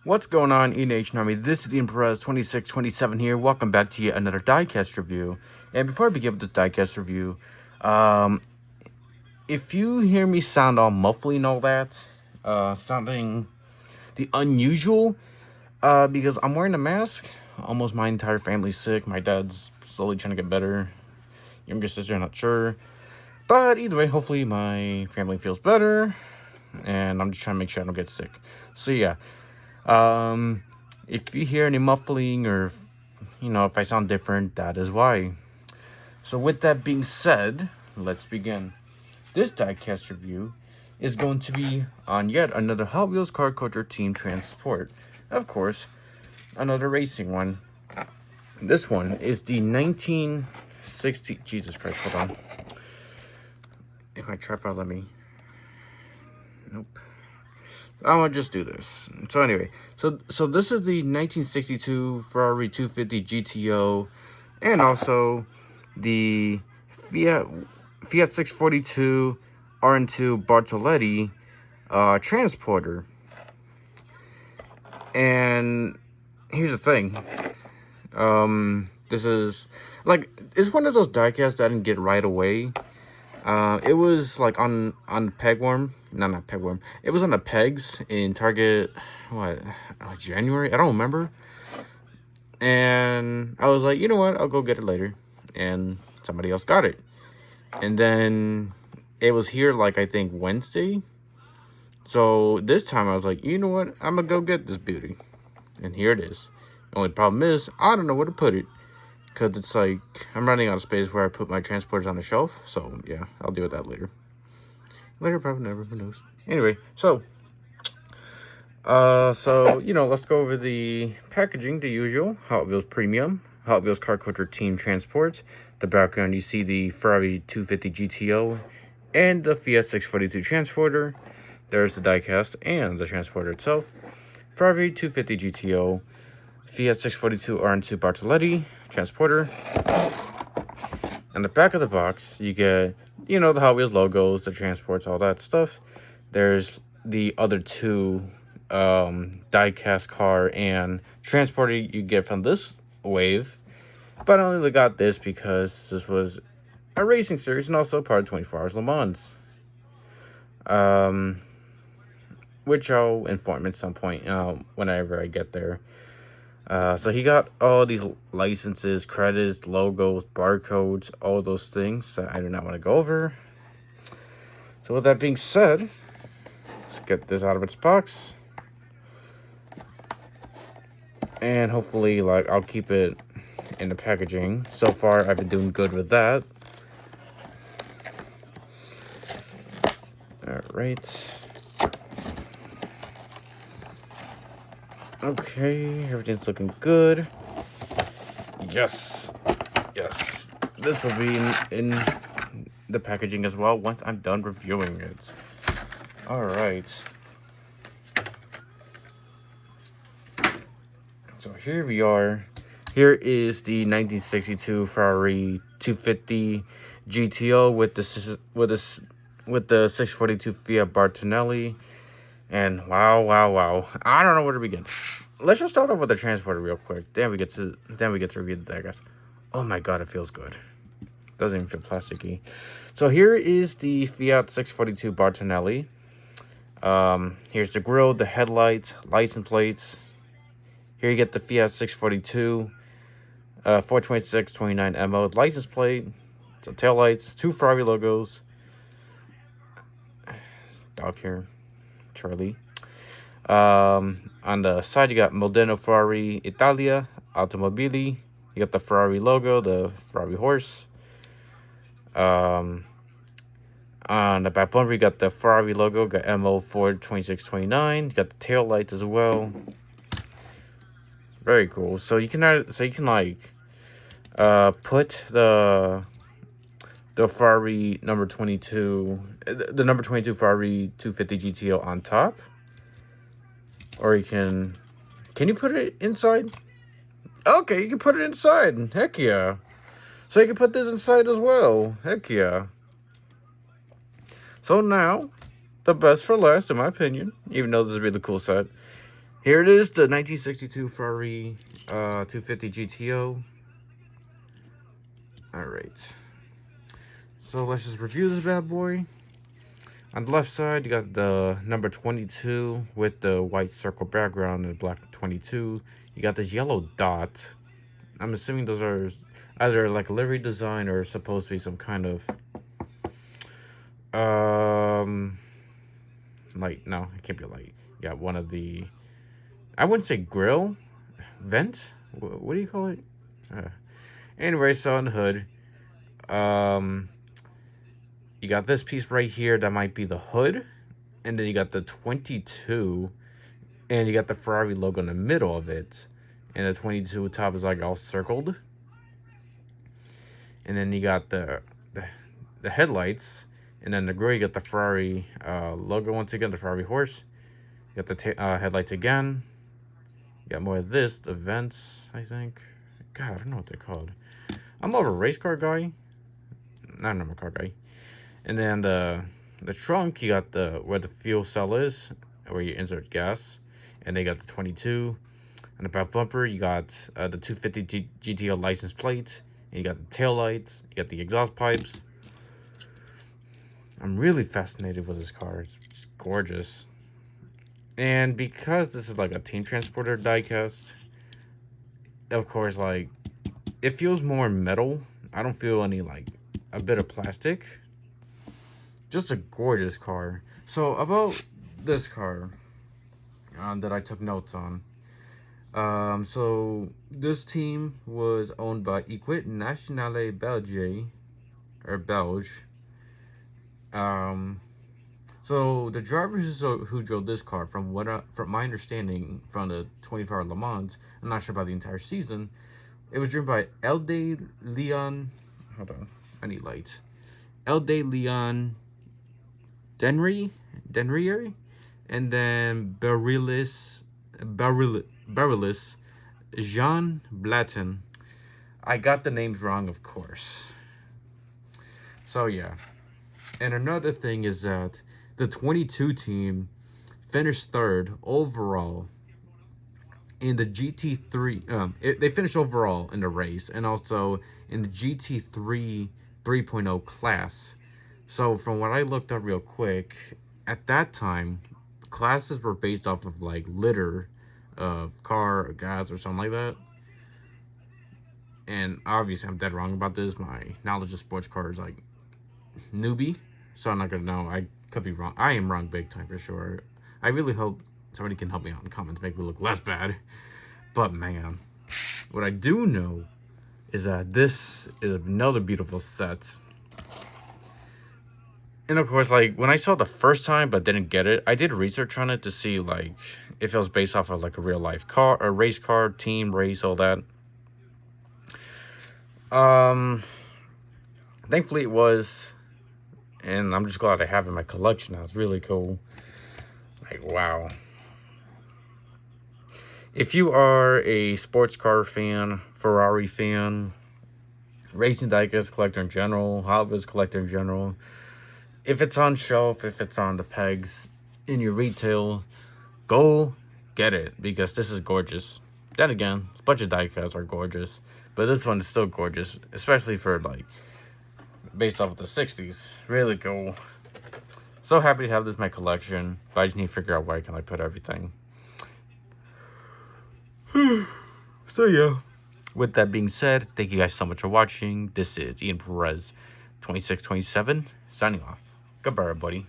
What's going on, E-Nation Army? This is the Perez 2627 here. Welcome back to yet another diecast review. And before I begin with this diecast review, if you hear me sound all muffly and all that, sounding the unusual, because I'm wearing a mask. Almost my entire family's sick. My dad's slowly trying to get better. Younger sister, not sure. But either way, hopefully my family feels better. And I'm just trying to make sure I don't get sick. So yeah. If you hear any muffling or, if I sound different, that is why. So with that being said, let's begin. This diecast review is going to be on yet another Hot Wheels Car Culture Team Transport. Of course, another racing one. This one is the 1960... Jesus Christ, hold on. If my tripod let me... Nope. I'm gonna just do this. So anyway, so this is the 1962 Ferrari 250 GTO, and also the Fiat 642 RN2 Bartoletti transporter. And here's the thing. This is it's one of those diecasts that I didn't get right away. It was like on pegworm. No, not pegworm. It was on the pegs in Target, January? I don't remember. And I was like, you know what? I'll go get it later. And somebody else got it. And then it was here, I think, Wednesday. So this time I was like, you know what? I'm going to go get this beauty. And here it is. The only problem is, I don't know where to put it. Because it's I'm running out of space where I put my transporters on the shelf. So, yeah, I'll deal with that later. Later, probably never, who knows. Anyway, let's go over the packaging, the usual. Hot Wheels Premium, Hot Wheels Car Culture Team Transport. The background, you see the Ferrari 250 GTO and the Fiat 642 Transporter. There's the diecast and the transporter itself. Ferrari 250 GTO, Fiat 642 RN2 Bartoletti Transporter. On the back of the box, you get, the Hot Wheels logos, the transports, all that stuff. There's the other two diecast car and transporter you get from this wave. But I only got this because this was a racing series and also part of 24 Hours Le Mans. Which I'll inform at some point whenever I get there. So he got all these licenses, credits, logos, barcodes, all those things that I do not want to go over. So with that being said, let's get this out of its box. And hopefully, I'll keep it in the packaging. So far, I've been doing good with that. All right. Okay, everything's looking good. Yes. This will be in the packaging as well once I'm done reviewing it. All right. So here we are. Here is the 1962 Ferrari 250 GTO with the 642 Fiat Bartoletti. And wow. I don't know where to begin. Let's just start off with the transporter real quick. Then we get to review the diecast. Oh my god, it feels good. Doesn't even feel plasticky. So here is the Fiat 642 Bartoletti. Here's the grille, the headlights, license plates. Here you get the Fiat 642 42629 MO license plate. So tail lights, two Ferrari logos. Dog here. Charlie. On the side, you got Modena Ferrari Italia Automobili. You got the Ferrari logo, the Ferrari horse. On the back bumper, you got the Ferrari logo, got MO 42629. You got the tail lights as well. Very cool. So you can put the Ferrari number 22, the number 22 Ferrari 250 GTO on top. Or you can you put it inside? Okay, you can put it inside. Heck yeah. So you can put this inside as well. Heck yeah. So now, the best for last, in my opinion, even though this is a really cool set, Here it is, the 1962 Ferrari 250 GTO. Alright. So let's just review this bad boy. On the left side, you got the number 22 with the white circle background and black 22. You got this yellow dot. I'm assuming those are either like a livery design or supposed to be some kind of light. No, it can't be a light. You got one of the, I wouldn't say grill, vent. What do you call it? Anyway, so on the hood, you got this piece right here that might be the hood, and then you got the 22, and you got the Ferrari logo in the middle of it, and the 22 top is like all circled, and then you got the headlights, and then the grill, you got the Ferrari logo once again, the Ferrari horse. You got the headlights again. You got more of this, the vents, I think. God, I don't know what they're called. I'm more of a race car guy, not a normal car guy. And then the trunk, you got the where the fuel cell is, where you insert gas, and they got the 22. And the back bumper, you got the 250 GTO license plate, and you got the tail lights, you got the exhaust pipes. I'm really fascinated with this car. It's gorgeous. And because this is like a team transporter diecast, of course, like, it feels more metal. I don't feel any, like, a bit of plastic. Just a gorgeous car. So, about this car that I took notes on. So, this team was owned by Equip Nationale Belge, or Belge. So the drivers who drove this car, from my understanding, from the 24-hour Le Mans, I'm not sure about the entire season, it was driven by Elde Leon. Hold on, I need lights. Elde Leon Denrier, and then Barilis Jean Blatten. I got the names wrong, of course. So yeah. And another thing is that the 22 team finished third overall in the GT3. They finished overall in the race, and also in the GT3 3.0 class. So from what I looked up real quick, at that time, classes were based off of like litter of car or gas or something like that. And obviously I'm dead wrong about this. My knowledge of sports cars like newbie. So I'm not gonna know. I could be wrong. I am wrong big time for sure. I really hope somebody can help me out in the comments, make me look less bad. But man, what I do know is that this is another beautiful set. And of course, like, when I saw it the first time but didn't get it, I did research on it to see like if it was based off of like a real life car, a race car, team race, all that. Thankfully it was. And I'm just glad I have it in my collection now. It's really cool. Like, wow. If you are a sports car fan, Ferrari fan, racing diecast collector in general, Hot Wheels collector in general, if it's on shelf, if it's on the pegs in your retail, go get it, because this is gorgeous. Then again, a bunch of diecasts are gorgeous, but this one is still gorgeous, especially for like based off of the 60s. Really cool. So happy to have this in my collection, but I just need to figure out where I can put everything. So yeah, with that being said, thank you guys so much for watching. This is Ian Perez 2627 signing off. Goodbye, everybody.